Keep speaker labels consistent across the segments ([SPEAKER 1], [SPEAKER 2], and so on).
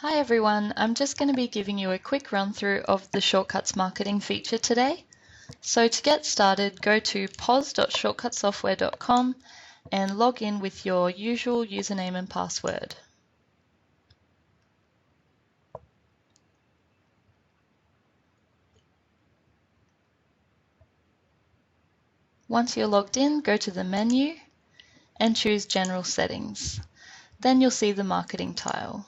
[SPEAKER 1] Hi everyone, I'm just going to be giving you a quick run through of the Shortcuts marketing feature today. So to get started, go to pos.shortcutsoftware.com and log in with your usual username and password. Once you're logged in, go to the menu and choose General Settings. Then you'll see the marketing tile.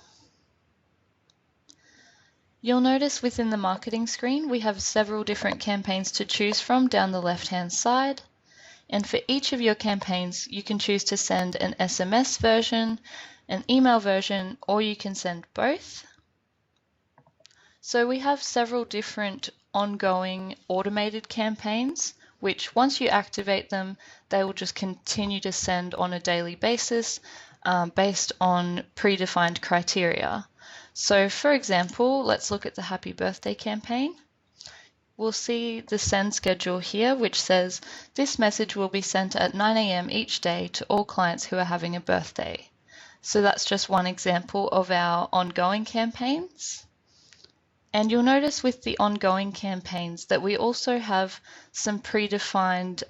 [SPEAKER 1] You'll notice within the marketing screen we have several different campaigns to choose from down the left-hand side. And for each of your campaigns, you can choose to send an SMS version, an email version, or you can send both. So we have several different ongoing automated campaigns, which once you activate them, they will just continue to send on a daily basis based on predefined criteria. So for example, let's look at the Happy Birthday campaign. We'll see the send schedule here, which says this message will be sent at 9 a.m. each day to all clients who are having a birthday. So that's just one example of our ongoing campaigns. And you'll notice with the ongoing campaigns that we also have some predefined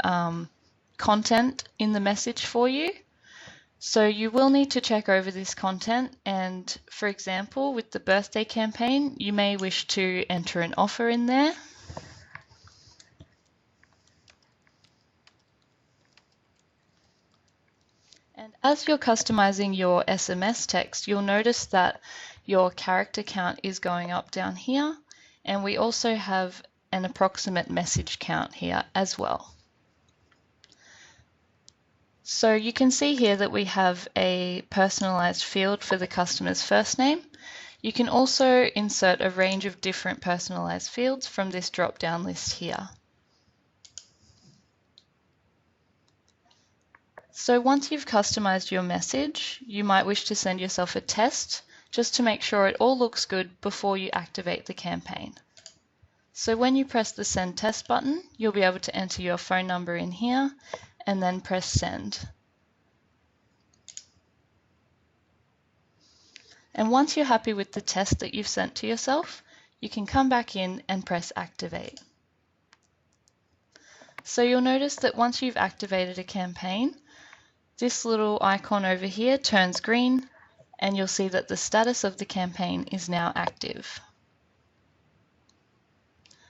[SPEAKER 1] content in the message for you. So you will need to check over this content, and for example, with the birthday campaign, you may wish to enter an offer in there. And as you're customizing your SMS text, you'll notice that your character count is going up down here, and we also have an approximate message count here as well. So you can see here that we have a personalized field for the customer's first name. You can also insert a range of different personalized fields from this drop-down list here. So once you've customized your message, you might wish to send yourself a test just to make sure it all looks good before you activate the campaign. So when you press the Send Test button, you'll be able to enter your phone number in here and then press Send. And once you're happy with the test that you've sent to yourself, you can come back in and press Activate. So you'll notice that once you've activated a campaign, this little icon over here turns green, and you'll see that the status of the campaign is now active.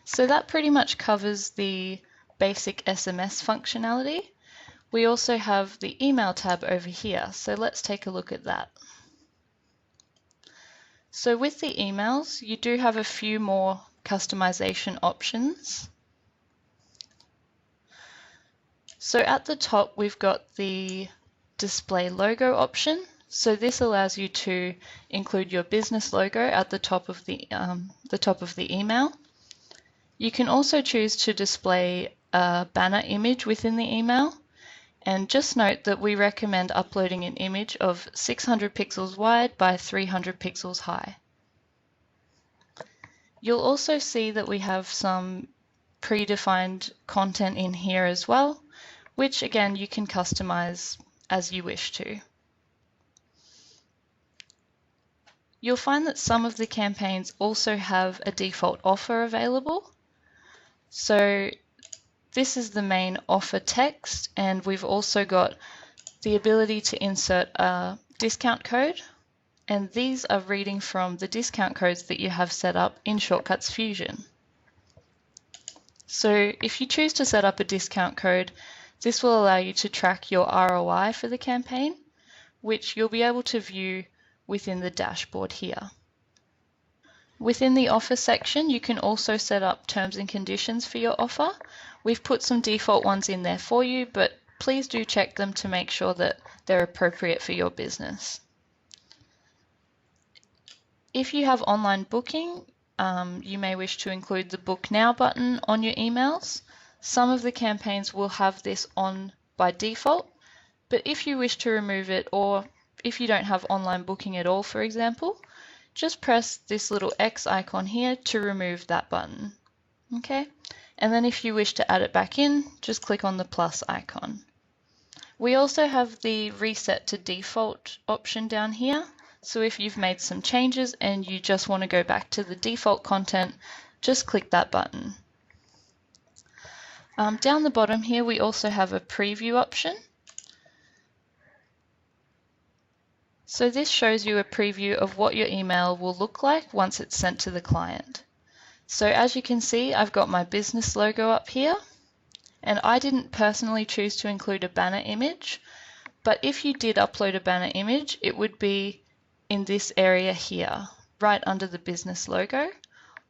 [SPEAKER 1] So that pretty much covers the basic SMS functionality. We also have the email tab over here, so let's take a look at that. So with the emails, you do have a few more customization options. So at the top, we've got the display logo option. So this allows you to include your business logo at the top of the email. You can also choose to display a banner image within the email. And just note that we recommend uploading an image of 600 pixels wide by 300 pixels high. You'll also see that we have some predefined content in here as well, which again you can customize as you wish to. You'll find that some of the campaigns also have a default offer available. So this is the main offer text, and we've also got the ability to insert a discount code, and these are reading from the discount codes that you have set up in Shortcuts Fusion. So if you choose to set up a discount code, this will allow you to track your ROI for the campaign, which you'll be able to view within the dashboard here. Within the offer section, you can also set up terms and conditions for your offer. We've put some default ones in there for you, but please do check them to make sure that they're appropriate for your business. If you have online booking, you may wish to include the Book Now button on your emails. Some of the campaigns will have this on by default, but if you wish to remove it, or if you don't have online booking at all, for example, just press this little X icon here to remove that button. Okay, and then if you wish to add it back in, just click on the plus icon. We also have the reset to default option down here. So if you've made some changes and you just want to go back to the default content, just click that button. Down the bottom here, we also have a preview option. So this shows you a preview of what your email will look like once it's sent to the client. So as you can see, I've got my business logo up here, and I didn't personally choose to include a banner image, but if you did upload a banner image, it would be in this area here, right under the business logo.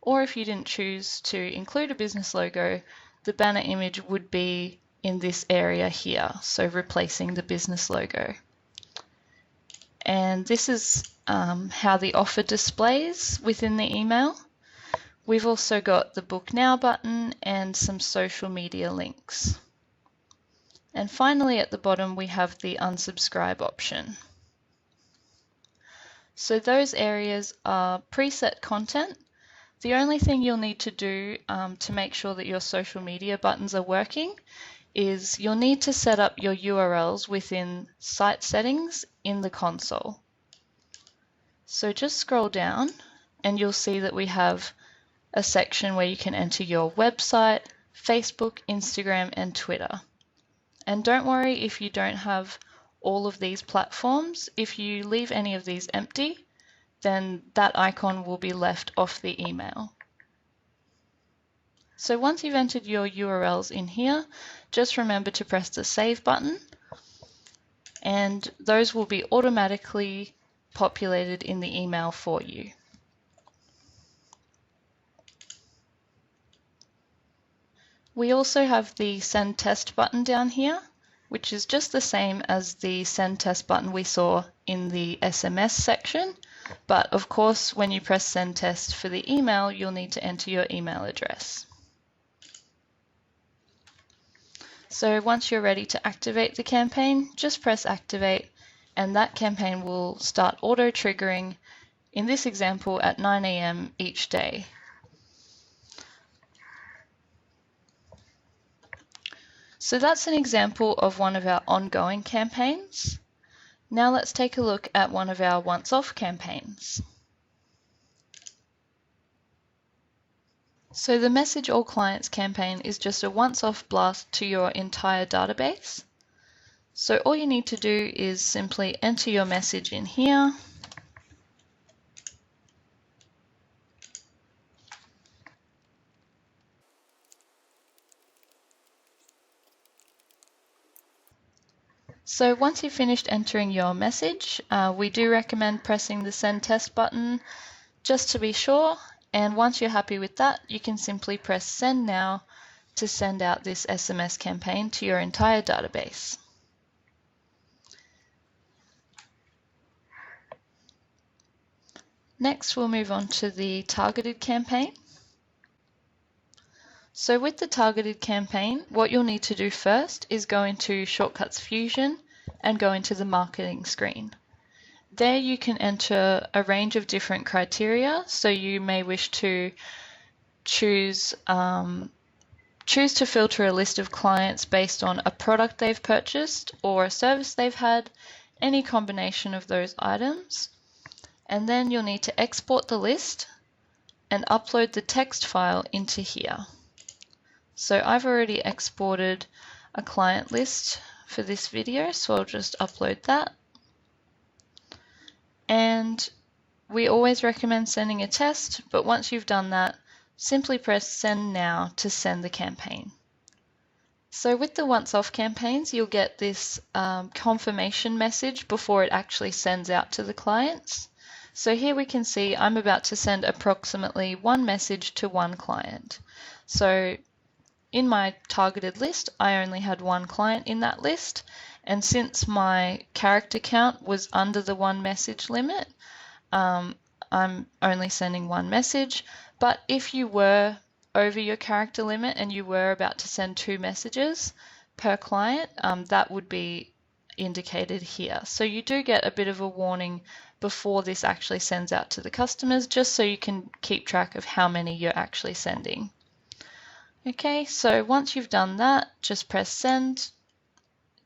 [SPEAKER 1] Or if you didn't choose to include a business logo, the banner image would be in this area here, so replacing the business logo. And this is how the offer displays within the email. We've also got the Book Now button and some social media links. And finally at the bottom we have the unsubscribe option. So those areas are preset content. The only thing you'll need to do to make sure that your social media buttons are working is you'll need to set up your URLs within Site Settings in the console. So just scroll down and you'll see that we have a section where you can enter your website, Facebook, Instagram, and Twitter. And don't worry if you don't have all of these platforms. If you leave any of these empty, then that icon will be left off the email. So once you've entered your URLs in here, just remember to press the Save button, and those will be automatically populated in the email for you. We also have the Send Test button down here, which is just the same as the Send Test button we saw in the SMS section, but of course when you press Send Test for the email, you'll need to enter your email address. So once you're ready to activate the campaign, just press Activate, and that campaign will start auto-triggering, in this example, at 9 AM each day. So that's an example of one of our ongoing campaigns. Now let's take a look at one of our once-off campaigns. So the Message All Clients campaign is just a once-off blast to your entire database. So all you need to do is simply enter your message in here. So once you've finished entering your message, we do recommend pressing the Send Test button just to be sure. And once you're happy with that, you can simply press Send Now to send out this SMS campaign to your entire database. Next, we'll move on to the targeted campaign. So with the targeted campaign, what you'll need to do first is go into Shortcuts Fusion and go into the marketing screen. There you can enter a range of different criteria. So you may wish to choose to filter a list of clients based on a product they've purchased or a service they've had, any combination of those items. And then you'll need to export the list and upload the text file into here. So I've already exported a client list for this video, so I'll just upload that. And we always recommend sending a test, but once you've done that, simply press Send Now to send the campaign. So with the once-off campaigns, you'll get this confirmation message before it actually sends out to the clients. So here we can see I'm about to send approximately one message to one client. So in my targeted list, I only had one client in that list, and since my character count was under the one message limit, I'm only sending one message. But if you were over your character limit and you were about to send 2 messages per client, that would be indicated here. So you do get a bit of a warning before this actually sends out to the customers, just so you can keep track of how many you're actually sending. Okay, so once you've done that, just press Send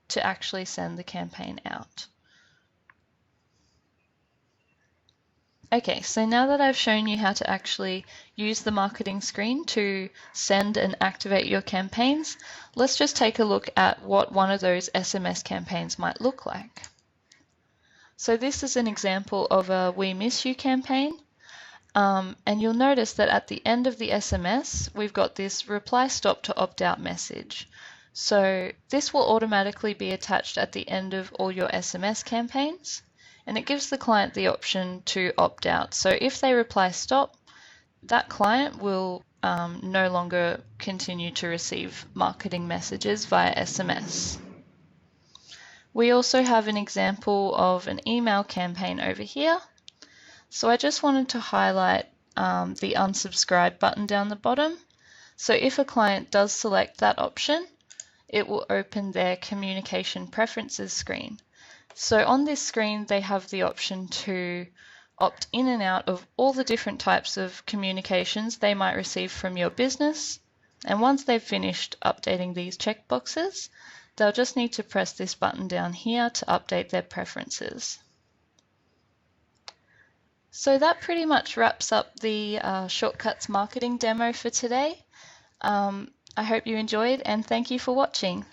[SPEAKER 1] to actually send the campaign out. Okay, so now that I've shown you how to actually use the marketing screen to send and activate your campaigns, let's just take a look at what one of those SMS campaigns might look like. So this is an example of a We Miss You campaign. And you'll notice that at the end of the SMS, we've got this reply stop to opt out message. So this will automatically be attached at the end of all your SMS campaigns, and it gives the client the option to opt out. So if they reply stop, that client will no longer continue to receive marketing messages via SMS. We also have an example of an email campaign over here. So I just wanted to highlight the unsubscribe button down the bottom. So if a client does select that option, it will open their communication preferences screen. So on this screen, they have the option to opt in and out of all the different types of communications they might receive from your business. And once they've finished updating these checkboxes, they'll just need to press this button down here to update their preferences. So that pretty much wraps up the Shortcuts marketing demo for today. I hope you enjoyed, and thank you for watching.